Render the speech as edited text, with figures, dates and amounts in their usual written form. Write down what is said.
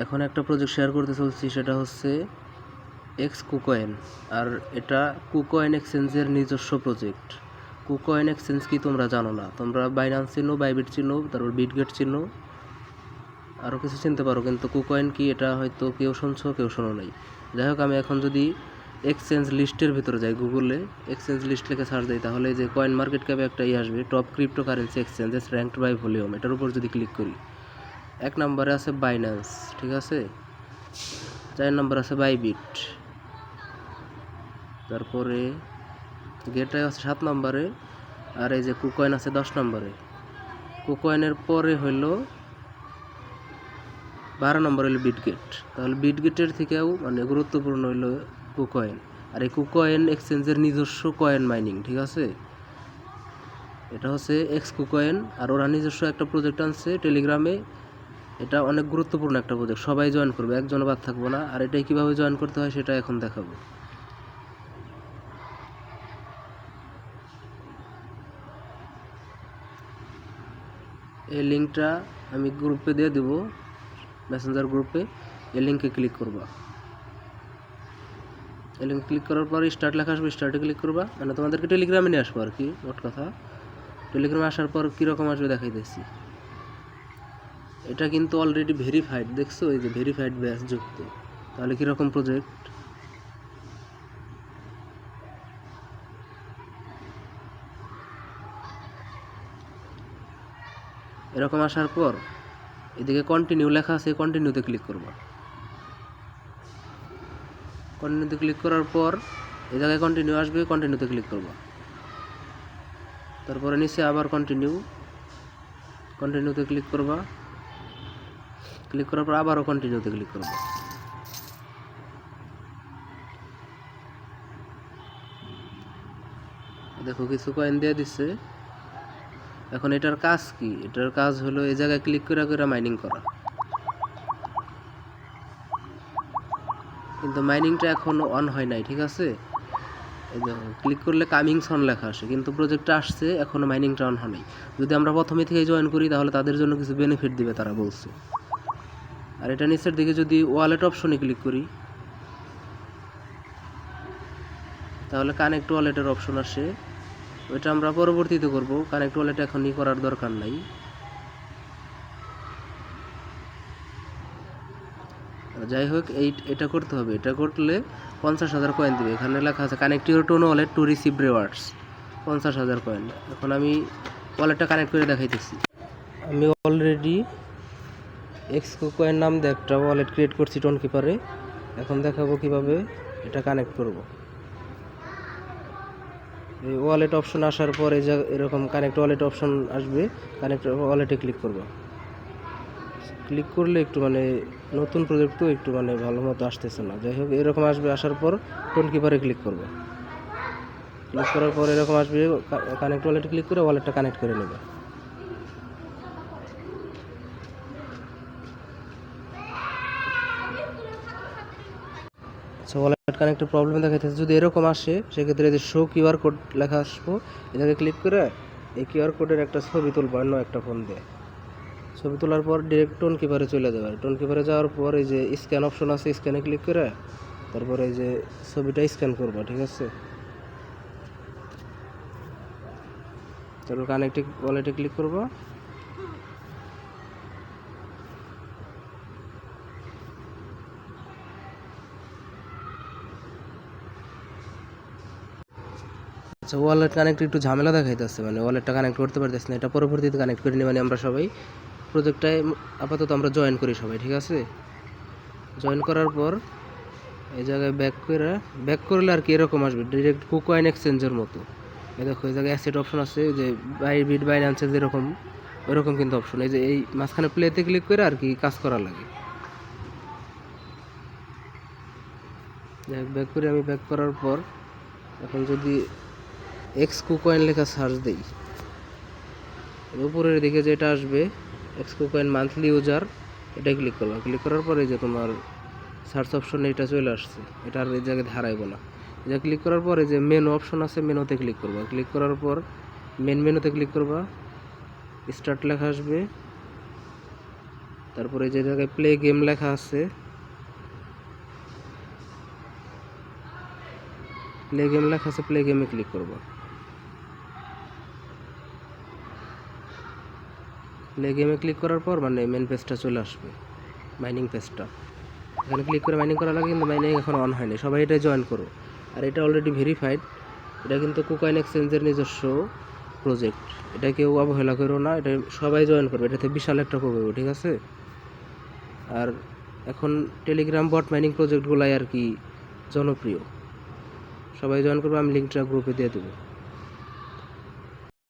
এখন একটা project share করতে চলছি, সেটা হচ্ছে এক্স কুকয়েন। আর এটা কুকয়েন এক্সচেঞ্জের নিজস্ব প্রজেক্ট। কুকয়েন এক্সচেঞ্জ কি তোমরা জানো না? তোমরা বাইন্যান্স চিনো, বাইবিট চিনো, তারপর বিটগেট চিনো, আরও কিছু চিনতে পারো, কিন্তু কুকয়েন কি এটা হয়তো কেউ শুনছো, কেউ শোনো নাই। যাই হোক, আমি এখন যদি এক্সচেঞ্জ লিস্টের ভিতরে যাই, গুগলে এক্সচেঞ্জ লিস্ট লিখে সার্চ দিই, তাহলে যে কয়েন মার্কেট ক্যাপে একটা আসবে, top crypto currency exchanges ranked by volume. এটার উপর যদি ক্লিক করি, 1 নম্বরে আছে বাইন্যান্স, ঠিক আছে। 4 নম্বর আছে বাইবিট, তারপরে গেটওয়ে আছে 7 নম্বরে, আর এই যে কুকয়েন আছে 10 নম্বরে। কুকয়েনের পরে হইলো 12 নম্বর হলো বিটগেট। তাহলে বিটগেটের থেকেও মানে গুরুত্বপূর্ণ হইলো কুকয়েন। আর এই কুকয়েন এক্সচেঞ্জের নিজস্ব কয়েন মাইনিং, ঠিক আছে। এটা হচ্ছে এক্স কুকয়েন, আর ওরা নিজস্ব একটা প্রজেক্ট আনছে টেলিগ্রামে। এটা অনেক গুরুত্বপূর্ণ একটা প্রজেক্ট, সবাই জয়েন করবে, একজনও বাদ থাকবো না। আর এটাই কীভাবে জয়েন করতে হয় সেটা এখন দেখাবো। এই লিঙ্কটা আমি গ্রুপে দিয়ে দেবো, মেসেঞ্জার গ্রুপে। এই লিঙ্কে ক্লিক করবা। এই লিঙ্ক ক্লিক করার পর স্টার্ট লেখা আসবে, স্টার্টে ক্লিক করবা। মানে তোমাদেরকে টেলিগ্রামে নিয়ে আসবো আর কি, মোট কথা। টেলিগ্রামে আসার পর কীরকম আসবে দেখাইতেছি। এটা কিন্তু অলরেডি ভেরিফাইড, দেখছো এই যে ভেরিফাইড ব্যাচ যুক্ত। তাহলে কীরকম প্রজেক্ট, এরকম আসার পর এদিকে কন্টিনিউ লেখা আছে, কন্টিনিউতে ক্লিক করবা। কন্টিনিউতে ক্লিক করার পর এই জায়গায় কন্টিনিউ আসবে, কন্টিনিউতে ক্লিক করবা। তারপরে নিচে আবার কন্টিনিউতে ক্লিক করবা। ক্লিক করার পর আবারও কন্টিনিউতে ক্লিক করবা। দেখো কিছু কয়েন দিয়ে দিচ্ছে। এখন এটার কাজ কি? এটার কাজ হলো এই জায়গায় ক্লিক করে মাইনিং করা। কিন্তু মাইনিংটা এখনো অন হয় নাই, ঠিক আছে। এই দেখো ক্লিক করলে কামিং সন লেখা আসে, কিন্তু প্রজেক্টটা আসছে, এখনো মাইনিংটা অন হয় নাই। যদি আমরা প্রথমে থেকে জয়েন করি তাহলে তাদের জন্য কিছু বেনিফিট দিবে তারা বলছে। আর এটা নিচের দিকে যদি ওয়ালেট অপশনে ক্লিক করি, তাহলে কানেক্ট ওয়ালেটের অপশন আসে। ওইটা আমরা পরবর্তীতে করব, কানেক্ট ওয়ালেট এখনই করার দরকার নাই। যাই হোক, এটা করতে হবে। এটা করলে 50,000 কয়েন দেবে। এখানে লেখা আছে connect your tone wallet to receive rewards, 50,000 coin. এখন আমি ওয়ালেটটা কানেক্ট করে দেখাইতেছি। আমি অলরেডি এক্স কয়েন নাম দিয়ে একটা ওয়ালেট ক্রিয়েট করছি টোন কিপারে। এখন দেখাবো কিভাবে এটা কানেক্ট করব। এই ওয়ালেট অপশন আসার পরে এরকম কানেক্ট ওয়ালেট অপশন আসবে, কানেক্ট ওয়ালেটে ক্লিক করব। ক্লিক করলে একটু মানে নতুন প্রজেক্ট তো একটু মানে ভালো মতো আসতেছে না। যাই হোক, এরকম আসবে। আসার পর টোন কিপারে ক্লিক করব। ক্লিক করার পর এরকম আসবে, কানেক্ট ওয়ালেটে ক্লিক করে ওয়ালেটটা কানেক্ট করে নেবে। আচ্ছা, ওয়ালেট কানেক্টের প্রবলেম দেখাইতেছে। যদি এরকম আসে সেক্ষেত্রে যে শো কিউআর কোড লেখা আসবো, এটাকে ক্লিক করে এই কিউআর কোডের একটা ছবি তুলবো অন্য একটা ফোন দিয়ে। ছবি তোলার পর ডিরেক্ট টোন কিপারে চলে যাবে। টোন কিপারে যাওয়ার পর এই যে স্ক্যান অপশন আছে, স্ক্যানে ক্লিক করে তারপরে এই যে ছবিটা স্ক্যান করবো, ঠিক আছে। তারপর কানেক্ট ওয়ালেটে ক্লিক করবো। আচ্ছা, ওয়ালেট কানেক্ট একটু ঝামেলা দেখাইতেছে, মানে ওয়ালেটটা কানেক্ট করতে পারতেছি না। এটা পরবর্তীতে কানেক্ট করে নিই, মানে আমরা সবাই প্রজেক্টটায় আপাতত আমরা জয়েন করি সবাই, ঠিক আছে। জয়েন করার পর এই জায়গায় ব্যাক করলে আর কি এরকম আসবে, ডিরেক্ট কুকয়েন এক্সচেঞ্জের মতো। এই দেখো এই জায়গায় অ্যাসেট অপশন আছে, যে বাইবিট বাইন্যান্সে যেরকম ওইরকম কিন্তু অপশন। এই যে এই মাঝখানে প্লেতে ক্লিক করে আর কি কাজ করা লাগে। ব্যাক করে আমি ব্যাক করার পর এখন যদি এক্স কুকয়েন লেখা সার্চ দিই, উপরের দিকে যেটা আসবে এক্স কুকয়েন মান্থলি ইউজার, এটা ক্লিক করবা। ক্লিক করার পরে যে তোমার সার্চ অপশনে এটা চলে আসছে, এটা আর এই জায়গায় হারাইব না। এটা ক্লিক করার পরে যে মেনু অপশন আছে, মেনুতে ক্লিক করবা। ক্লিক করার পর মেনুতে ক্লিক করবা, স্টার্ট লেখা আসবে। তারপরে যে জায়গায় প্লে গেম লেখা আছে, প্লে গেমে ক্লিক করব। প্লে গেমে ক্লিক করার পর মানে মেন পেজটা চলে আসবে, মাইনিং পেজটা। এখানে ক্লিক করে মাইনিং করা লাগে, কিন্তু মাইনিং এখন অন হয়নি, সবাই এটা জয়েন করো। আর এটা অলরেডি ভেরিফাইড, এটা কিন্তু কুকয়েন এক্সচেঞ্জের নিজস্ব প্রজেক্ট, এটা কেউ অবহেলা করো না, এটা সবাই জয়েন করবে, এটাতে বিশাল একটা প্রভাব, ঠিক আছে। আর এখন টেলিগ্রাম বট মাইনিং প্রজেক্টগুলাই আর কি জনপ্রিয়, সবাই জয়েন করবে, আমি লিঙ্কটা গ্রুপে দিয়ে দেবো।